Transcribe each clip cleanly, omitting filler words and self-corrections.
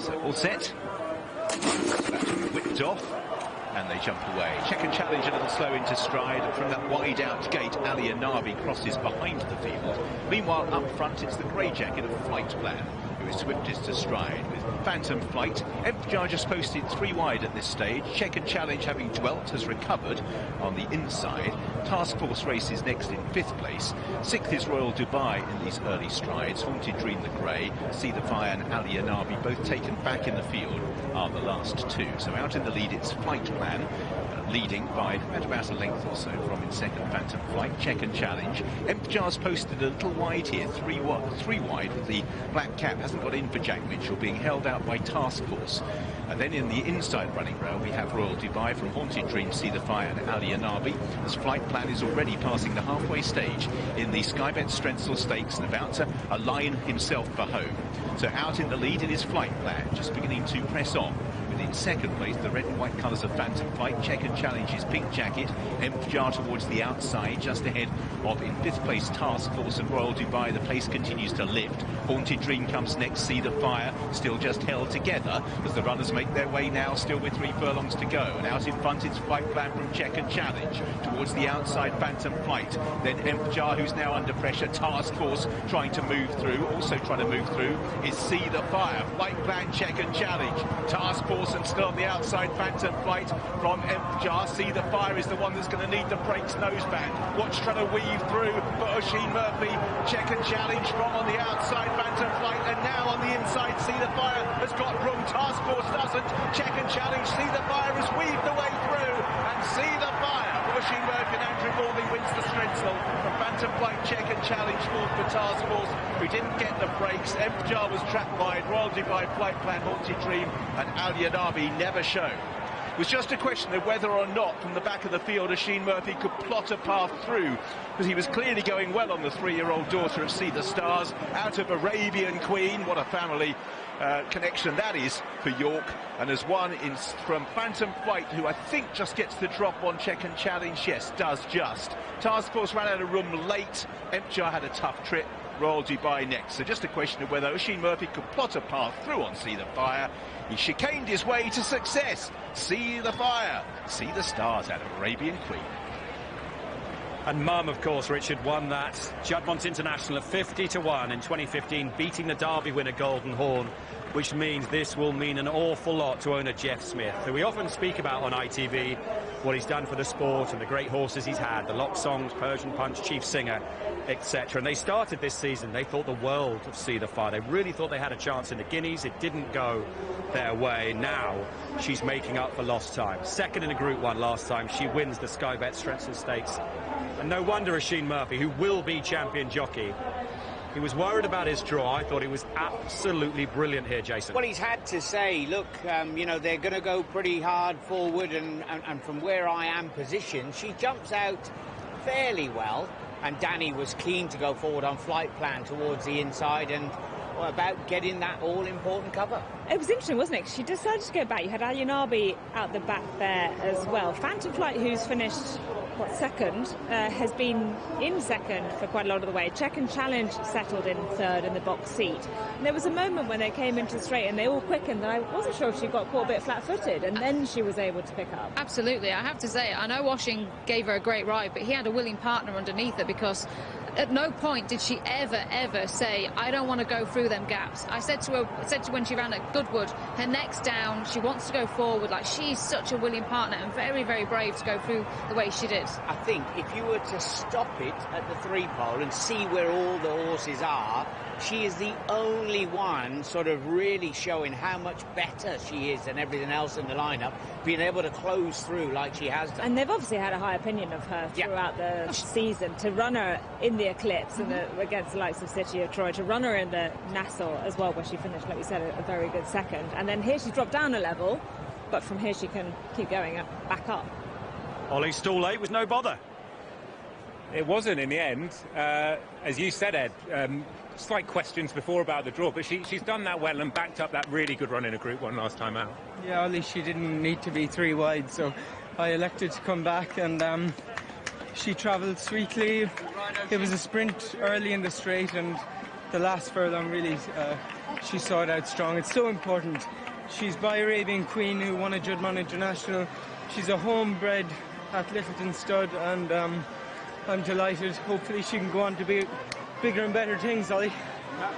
So all set. That's whipped off. And they jump away. Check and challenge a little slow into stride. And from that wide out gate, Ali Anabi crosses behind the field. Meanwhile, up front, it's the grey jacket of Flight Plan, who is swiftest to stride with Phantom Flight. Empjar just posted 3 wide at this stage. Check and challenge, having dwelt, has recovered on the inside. Task Force races next in 5th place. 6th is Royal Dubai in these early strides. Haunted Dream the Grey, See the Fire and Ali Anabi, both taken back in the field, are the last 2. So out in the lead, it's Flight Plan, leading by about a length or so from in 2nd Phantom Flight. Check and challenge. Empjar's posted a little wide here, 3 wide with the black cap. Hasn't got in for Jack Mitchell, being held out by Task Force. And then in the inside running row, we have Royal Dubai from Haunted Dream, See the Fire and Ali Anabi, as Flight Plan is already passing the halfway stage in the Skybet Strensel Stakes and about to align himself for home. So out in the lead in his Flight Plan, just beginning to press on. In 2nd place, the red and white colours of Phantom Flight. Check and challenge his pink jacket. Empjar towards the outside, just ahead of, in 5th place, Task Force and Royal Dubai. The pace continues to lift. Haunted Dream comes next, See the Fire, still just held together as the runners make their way now, still with 3 furlongs to go. And out in front, it's Flight Plan from Check and challenge. Towards the outside, Phantom Flight. Then Empjar, who's now under pressure. Task Force trying to move through. Also trying to move through is See the Fire. Flight Plan, Check and challenge. Task Force and still on the outside, Phantom Flight from Empjar. See the Fire is the one that's going to need the brakes noseband. Watch trying to weave through for Oisin Murphy. Check and challenge from on the outside, Phantom Flight, and now on the inside, See the Fire has got room. Task Force doesn't. Check and challenge, See the Fire has weaved the way through, and See the Fire. Oisin Murphy and Andrew Balding wins the Strensel. From Phantom Flight, Check and challenge fourth for Task Force, who didn't get the brakes. Empjar was trapped wide. Royal Dubai, Flight Plan, Haunted Dream, and Ali Anabi never showed. It was just a question of whether or not from the back of the field Oisin Murphy could plot a path through, because he was clearly going well on the 3-year-old daughter of See the Stars, out of Arabian Queen. What a family connection that is for York. And there's one in from Phantom Flight, who I think just gets the drop on Check and challenge. Yes, does just. Task Force ran out of room late. Empjar had a tough trip. Royal Dubai next. So just a question of whether Oisin Murphy could plot a path through on See the Fire. He chicaned his way to success. See the Fire. See the Stars out of Arabian Queen. And Mum, of course, Richard, won that Juddmonte International at 50-1 in 2015, beating the Derby winner Golden Horn, which means this will mean an awful lot to owner Jeff Smith, who we often speak about on ITV, what he's done for the sport and the great horses he's had, the FOLKSongs, Persian Punch, Chief Singer, etc. And they started this season, they thought the world of See the Fire. They really thought they had a chance in the Guineas. It didn't go their way. Now she's making up for lost time. 2nd in a Group 1 last time. She wins the Skybet Strensel Stakes. And no wonder Oisin Murphy, who will be champion jockey, he was worried about his draw. I thought he was absolutely brilliant here, Jason. Well, he's had to say, look, you know, they're going to go pretty hard forward, and from where I am positioned, she jumps out fairly well. And Danny was keen to go forward on Flight Plan towards the inside and about getting that all-important cover. It was interesting, wasn't it? She decided to go back. You had Ali Anabi out the back there as well. Phantom Flight, who's finished, what, 2nd, has been in 2nd for quite a lot of the way. Check and challenge settled in 3rd in the box seat. And there was a moment when they came into the straight and they all quickened, and I wasn't sure if she got caught a bit flat-footed, and then she was able to pick up. Absolutely. I have to say, I know Oisin gave her a great ride, but he had a willing partner underneath her, because at no point did she ever say, I don't want to go through them gaps. I said to her when she ran at Goodwood, her neck's down, she wants to go forward. Like, she's such a willing partner and very, very brave to go through the way she did. I think if you were to stop it at the 3-pole and see where all the horses are, she is the only one sort of really showing how much better she is than everything else in the lineup, being able to close through like she has done. And they've obviously had a high opinion of her throughout the season. To run her in the Eclipse and against the likes of City of Troy, to run her in the Nassau as well, where she finished, like we said, a very good 2nd. And then here she's dropped down a level, but from here she can keep going up, back up. Ollie Stall late was no bother. It wasn't in the end. As you said, Ed, slight questions before about the draw, but she's done that well and backed up that really good run in a Group 1 last time out. Yeah, at least she didn't need to be 3 wide, so I elected to come back, and she travelled sweetly. It was a sprint early in the straight, and the last furlong really she saw it out strong. It's so important. She's by Arabian Queen, who won a Juddmonte International. She's a homebred at Littleton stud, and I'm delighted. Hopefully she can go on to be bigger and better things, Ollie.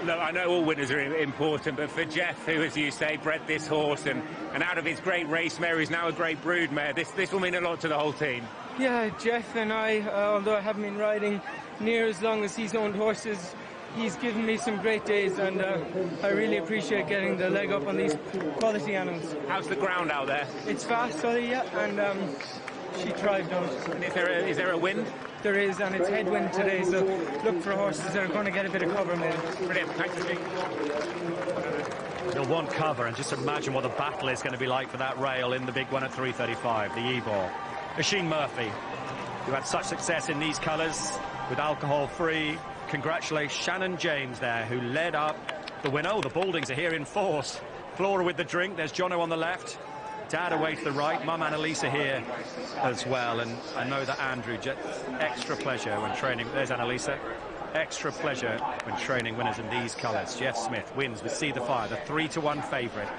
Look, I know all winners are important, but for Jeff, who, as you say, bred this horse, and out of his great race mare, is now a great brood mare, this will mean a lot to the whole team. Yeah, Jeff and I, although I haven't been riding near as long as he's owned horses, he's given me some great days, and I really appreciate getting the leg up on these quality animals. How's the ground out there? It's fast, Ollie, yeah, and she thrived on it. And is there a wind? There is, and it's headwind today, so look for horses that are going to get a bit of cover, maybe. Brilliant, thanks for speaking. You'll want cover, and just imagine what the battle is going to be like for that rail in the big one at 3:35, the E-ball. Oisin Murphy, who had such success in these colours with alcohol-free. Congratulate Shannon James there, who led up the winner. Oh, the Baldings are here in force. Flora with the drink. There's Jono on the left. Dad away to the right. Mum Annalisa here as well. And I know that Andrew, extra pleasure when training. There's Annalisa. Extra pleasure when training winners in these colours. Jeff Smith wins with See the Fire, the 3-to-1 favourite.